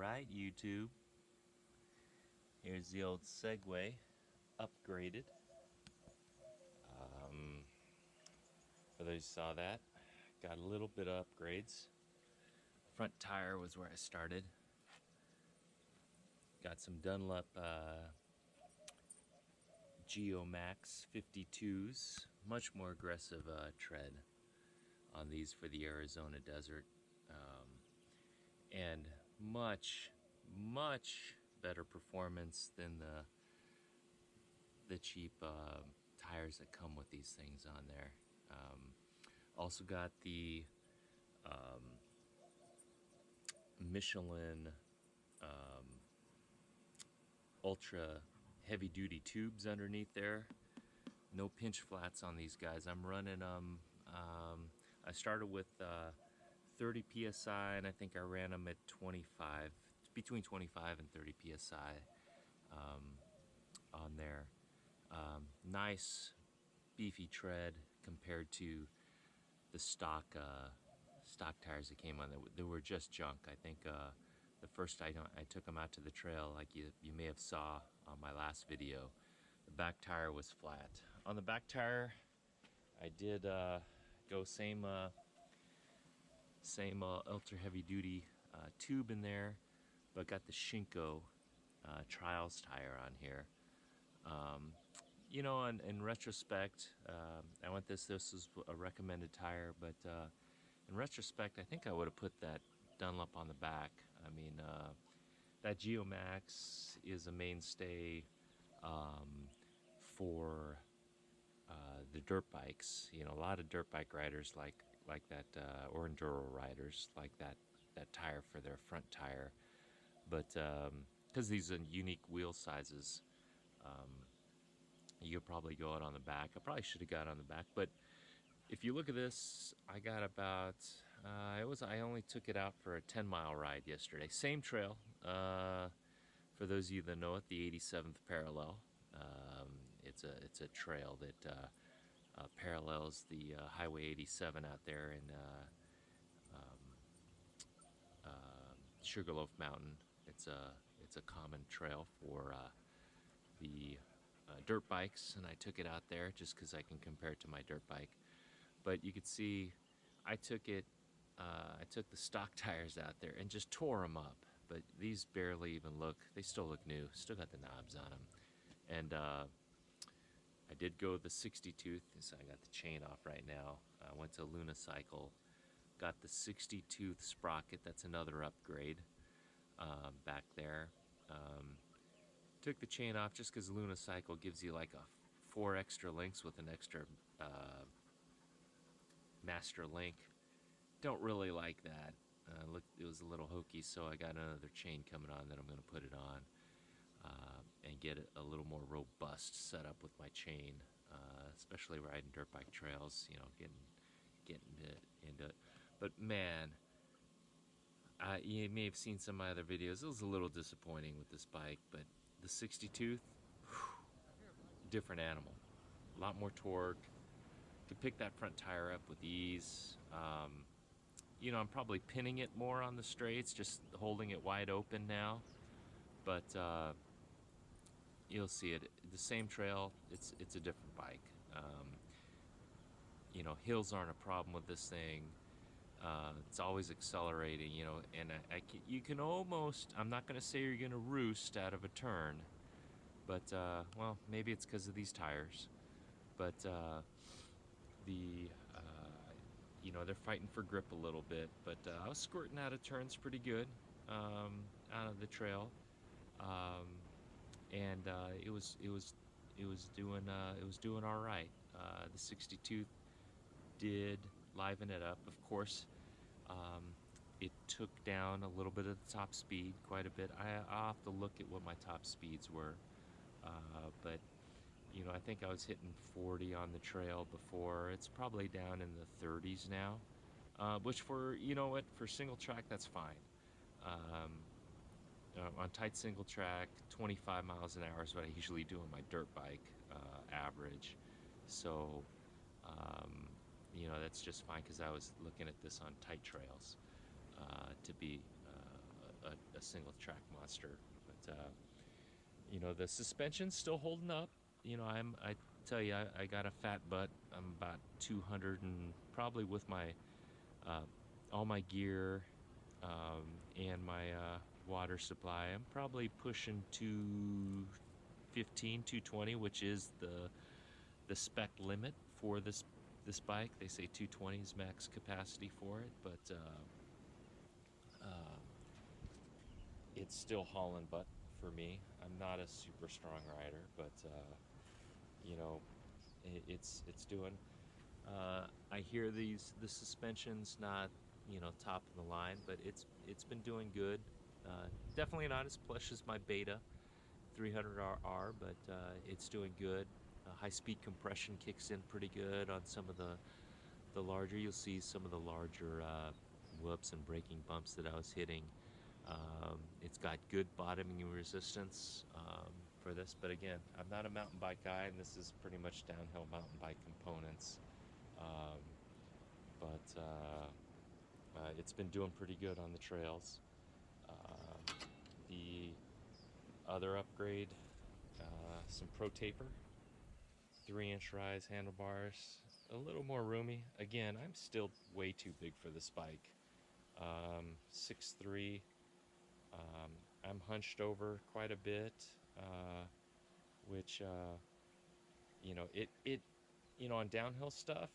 Alright, YouTube. Here's the old Segway, upgraded. For those who saw that, got a little bit of upgrades. Front tire was where I started. Got some Dunlop Geomax 52s. Much more aggressive tread on these for the Arizona desert. And much better performance than the cheap tires that come with these things on there. Also got the Michelin ultra heavy duty tubes underneath there. No pinch flats on these guys. I'm running them. I started with 30 psi, and I think I ran them at 25, between 25 and 30 psi on there. Nice beefy tread compared to the stock tires that came on. They were just junk. I think the first time I took them out to the trail, like you may have saw on my last video, the back tire was flat. On the back tire, I did go same ultra heavy duty tube in there, but got the Shinko Trials tire on here. You know, in retrospect, I went this was a recommended tire, but in retrospect, I think I would have put that Dunlop on the back. I mean, that Geomax is a mainstay for the dirt bikes. You know, a lot of dirt bike riders like that, or enduro riders like that tire for their front tire. But because these are unique wheel sizes, you could probably go out on the back. I probably should have got on the back, but if you look at this, I got about I only took it out for a 10-mile ride yesterday. Same trail. For those of you that know it, the 87th parallel. It's a trail that parallels the Highway 87 out there in Sugarloaf Mountain. It's a common trail for the dirt bikes, and I took it out there just because I can compare it to my dirt bike. But you could see I took the stock tires out there and just tore them up. But these barely even look, they still look new, still got the knobs on them. And I did go the 60 tooth, so I got the chain off right now. I went to Luna Cycle, got the 60 tooth sprocket. That's another upgrade back there. Took the chain off just because Luna Cycle gives you like 4 extra links with an extra master link. Don't really like that. Look, it was a little hokey, so I got another chain coming on that I'm going to put it on and get it a little more robust setup with my chain, especially riding dirt bike trails. You know, getting into it. But man, you may have seen some of my other videos. It was a little disappointing with this bike, but the 60 tooth, different animal, a lot more torque. Could pick that front tire up with ease. You know, I'm probably pinning it more on the straights, just holding it wide open now. But you'll see it. The same trail. It's a different bike. You know, hills aren't a problem with this thing. It's always accelerating. You know, and you can almost. I'm not going to say you're going to roost out of a turn, but well, maybe it's because of these tires. But you know, they're fighting for grip a little bit, but I was squirting out of turns pretty good out of the trail, and it was doing all right. The 62 did liven it up, of course. It took down a little bit of the top speed, quite a bit. I'll have to look at what my top speeds were, but you know, I think I was hitting 40 on the trail before. It's probably down in the 30s now, which for, you know what, for single track, that's fine. On tight single track, 25 miles an hour is what I usually do on my dirt bike average. So, you know, that's just fine because I was looking at this on tight trails to be a single track monster. But you know, the suspension's still holding up. You know, I tell you, I got a fat butt. I'm about 200 and probably with my uh, all my gear and my water supply, I'm probably pushing 215, 220, which is the spec limit for this bike. They say 220 is max capacity for it, but it's still hauling butt for me. I'm not a super strong rider, but you know, it's doing. I hear the suspension's not, you know, top of the line, but it's been doing good. Definitely not as plush as my Beta 300RR, but it's doing good. High speed compression kicks in pretty good on some of the larger. You'll see some of the larger whoops and braking bumps that I was hitting. It's got good bottoming resistance for this, but again, I'm not a mountain bike guy, and this is pretty much downhill mountain bike components. Um, but it's been doing pretty good on the trails. The other upgrade, some Pro Taper, 3-inch rise handlebars, a little more roomy. Again, I'm still way too big for this bike. 6'3". I'm hunched over quite a bit, which you know, you know, on downhill stuff,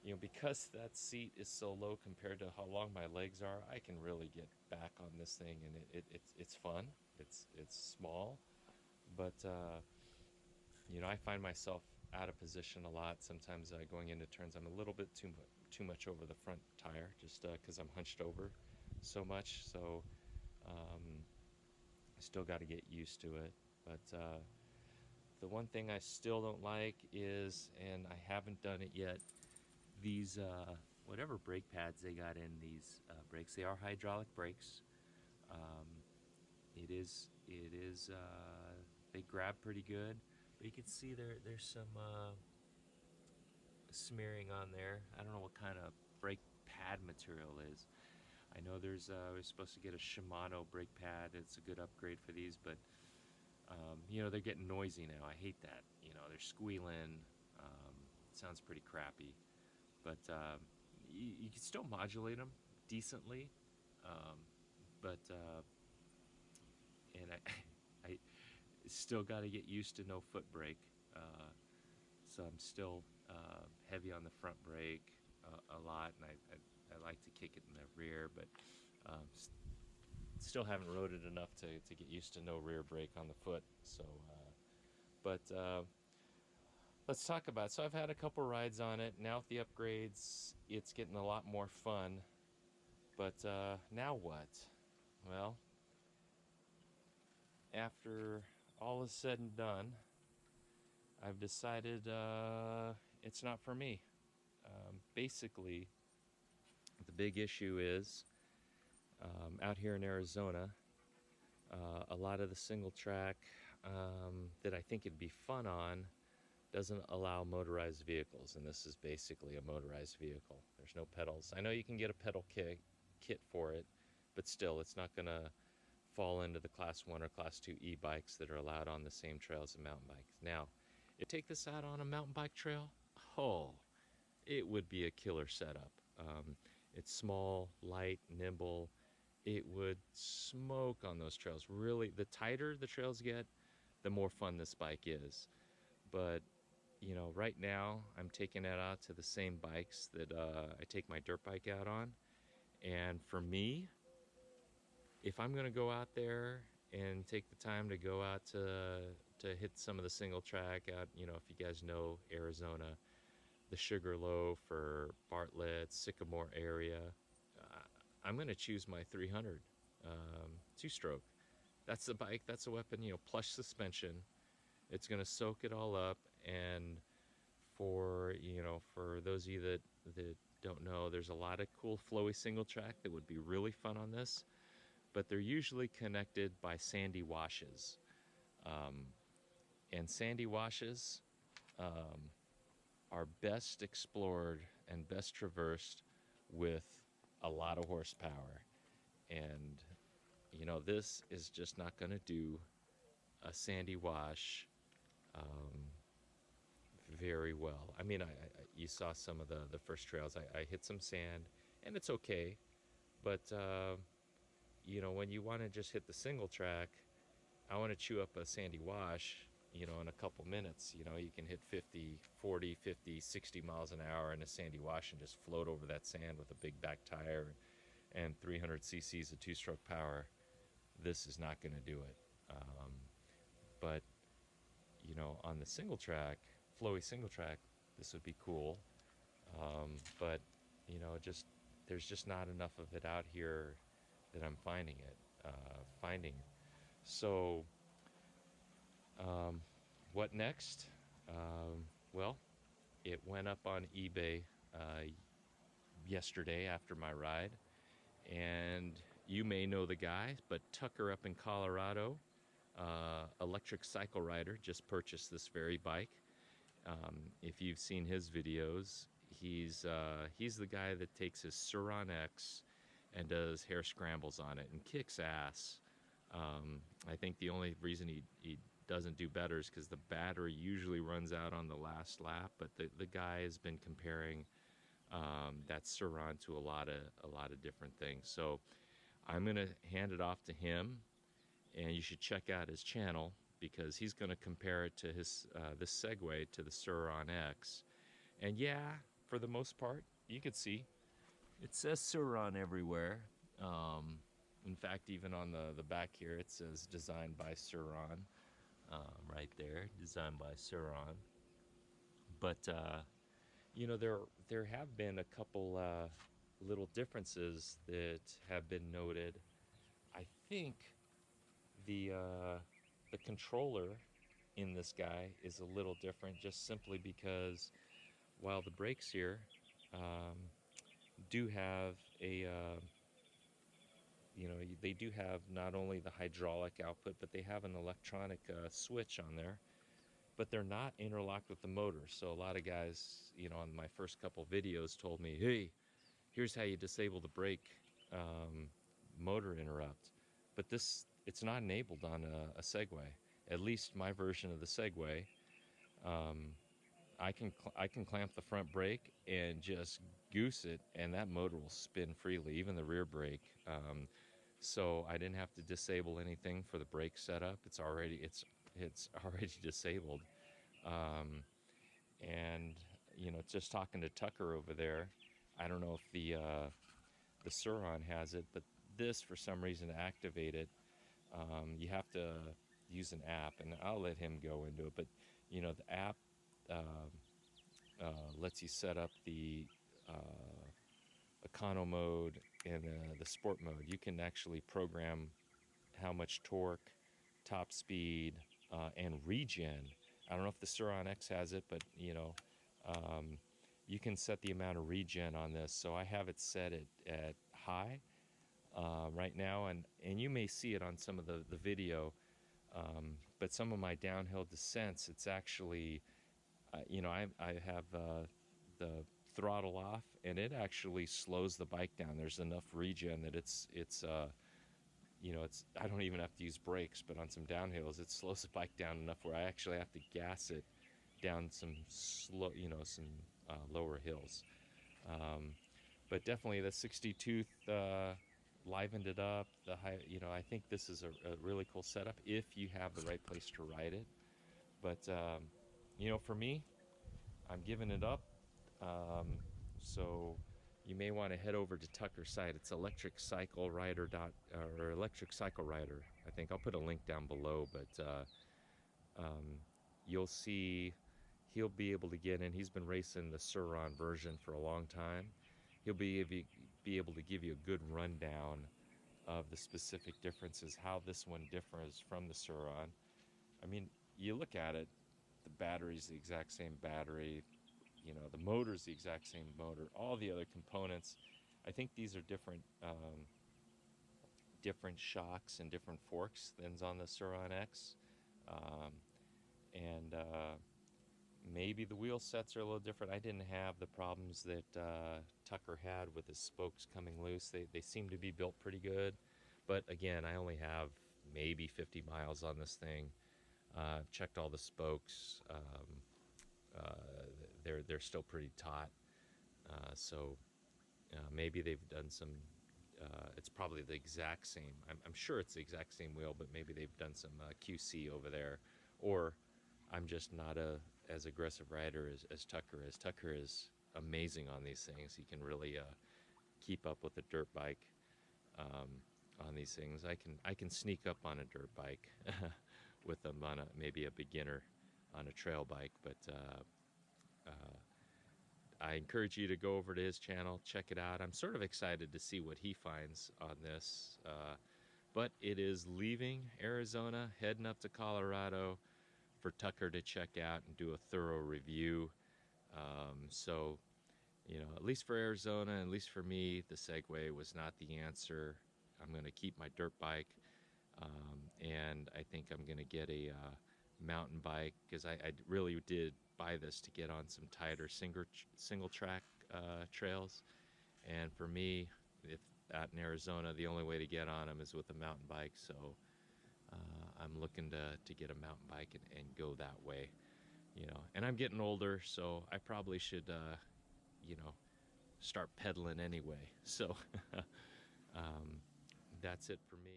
you know, because that seat is so low compared to how long my legs are, I can really get back on this thing, and it's fun. It's small, but you know, I find myself out of position a lot. Sometimes going into turns, I'm a little bit too much over the front tire, just because I'm hunched over so much. So I still got to get used to it. But the one thing I still don't like is, and I haven't done it yet, these whatever brake pads they got in these brakes. They are hydraulic brakes. Um, it is they grab pretty good, but you can see there's some smearing on there. I don't know what kind of brake pad material is. I know we're supposed to get a Shimano brake pad. It's a good upgrade for these, but you know, they're getting noisy now. I hate that. You know, they're squealing. It sounds pretty crappy, but you can still modulate them decently. Um, but and I still got to get used to no foot brake. So I'm still heavy on the front brake a lot, and I like to kick it in the rear, but um, still haven't rode it enough to get used to no rear brake on the foot. So, but let's talk about it. So I've had a couple rides on it. Now with the upgrades, it's getting a lot more fun. But now what? Well, after all is said and done, I've decided it's not for me. Basically, the big issue is out here in Arizona, a lot of the single track that I think it'd be fun on doesn't allow motorized vehicles, and this is basically a motorized vehicle. There's no pedals. I know you can get a pedal kit for it, but still, it's not going to fall into the Class 1 or Class 2 e-bikes that are allowed on the same trails as mountain bikes. Now, if you take this out on a mountain bike trail, oh, it would be a killer setup. It's small, light, nimble. It would smoke on those trails. Really, the tighter the trails get, the more fun this bike is. But you know, right now I'm taking it out to the same bikes that I take my dirt bike out on. And for me, if I'm gonna go out there and take the time to go out to hit some of the single track out, you know, if you guys know Arizona, the Sugarloaf or Bartlett, Sycamore area, I'm gonna choose my 300 two-stroke. That's the bike. That's a weapon. You know, plush suspension. It's gonna soak it all up. And for those of you that don't know, there's a lot of cool flowy single track that would be really fun on this, but they're usually connected by sandy washes, and sandy washes are best explored and best traversed with a lot of horsepower. And you know, this is just not going to do a sandy wash um, very well. I mean, you saw some of the first trails. I hit some sand, and it's okay. But you know, when you want to just hit the single track, I want to chew up a sandy wash. You know, in a couple minutes, you know, you can hit 50, 40, 50, 60 miles an hour in a sandy wash and just float over that sand with a big back tire and 300 cc's of two-stroke power. This is not going to do it. But you know, on the single track, flowy single track, this would be cool. But you know, just there's just not enough of it out here that I'm finding it. Finding. So, um, what next? Well, it went up on eBay yesterday after my ride, and you may know the guy, but Tucker up in Colorado, electric cycle rider, just purchased this very bike. If you've seen his videos, he's the guy that takes his Sur Ron X and does hair scrambles on it and kicks ass. I think the only reason he doesn't do better is because the battery usually runs out on the last lap. But the guy has been comparing that Sur Ron to a lot of different things. So I'm gonna hand it off to him, and you should check out his channel because he's going to compare it to his this Segway to the Sur Ron X. And yeah, for the most part, you can see it says Sur Ron everywhere. In fact, even on the back here, it says designed by Sur Ron right there, designed by Sur Ron. But you know, there have been a couple little differences that have been noted. I think the uh, the controller in this guy is a little different, just simply because while the brakes here um, do have a you know, they do have not only the hydraulic output, but they have an electronic switch on there, but they're not interlocked with the motor. So a lot of guys, you know, on my first couple videos told me, hey, here's how you disable the brake motor interrupt. But it's not enabled on a Segway. At least my version of the Segway. Um, I can clamp the front brake and just goose it, and that motor will spin freely, even the rear brake. So I didn't have to disable anything for the brake setup. It's already disabled. Um, and you know, just talking to Tucker over there, I don't know if the Sur Ron has it, but this for some reason to activate it, you have to use an app, and I'll let him go into it. But you know, the app uh, lets you set up the econo mode and the sport mode. You can actually program how much torque, top speed, and regen. I don't know if the Sur Ron X has it, but you know, um, you can set the amount of regen on this. So I have it set at high right now, and you may see it on some of the video. But some of my downhill descents, it's actually, you know, I have the throttle off, and it actually slows the bike down. There's enough regen that you know, I don't even have to use brakes, but on some downhills, it slows the bike down enough where I actually have to gas it down some slow, you know, some lower hills. Um, but definitely the 60 tooth livened it up. The high, you know, I think this is a really cool setup if you have the right place to ride it. But you know, for me, I'm giving it up. Um, so you may want to head over to Tucker's site. It's electric cycle rider. I think I'll put a link down below, but you'll see he'll be able to get in. He's been racing the Sur Ron version for a long time. He'll be able to give you a good rundown of the specific differences, how this one differs from the Sur Ron. I mean, you look at it, the battery's the exact same battery, you know, the motor's the exact same motor, all the other components. I think these are different shocks and different forks than's on the Sur Ron X. Um, and maybe the wheel sets are a little different. I didn't have the problems that Tucker had with his spokes coming loose. They seem to be built pretty good. But again, I only have maybe 50 miles on this thing. I've checked all the spokes. They're still pretty taut. So maybe they've done some. It's probably the exact same. I'm sure it's the exact same wheel, but maybe they've done some QC over there, or I'm just not as aggressive rider as Tucker is. Tucker is amazing on these things. He can really keep up with a dirt bike um, on these things. I can sneak up on a dirt bike with them on maybe a beginner on a trail bike, but I encourage you to go over to his channel, check it out. I'm sort of excited to see what he finds on this. But it is leaving Arizona, heading up to Colorado for Tucker to check out and do a thorough review. So, at least for Arizona, at least for me, the Segway was not the answer. I'm going to keep my dirt bike, and I think I'm going to get a mountain bike because I really did buy this to get on some tighter single track trails. And for me, if out in Arizona, the only way to get on them is with a mountain bike. So I'm looking to get a mountain bike and go that way. And I'm getting older, so I probably should, you know, start pedaling anyway. So um, that's it for me.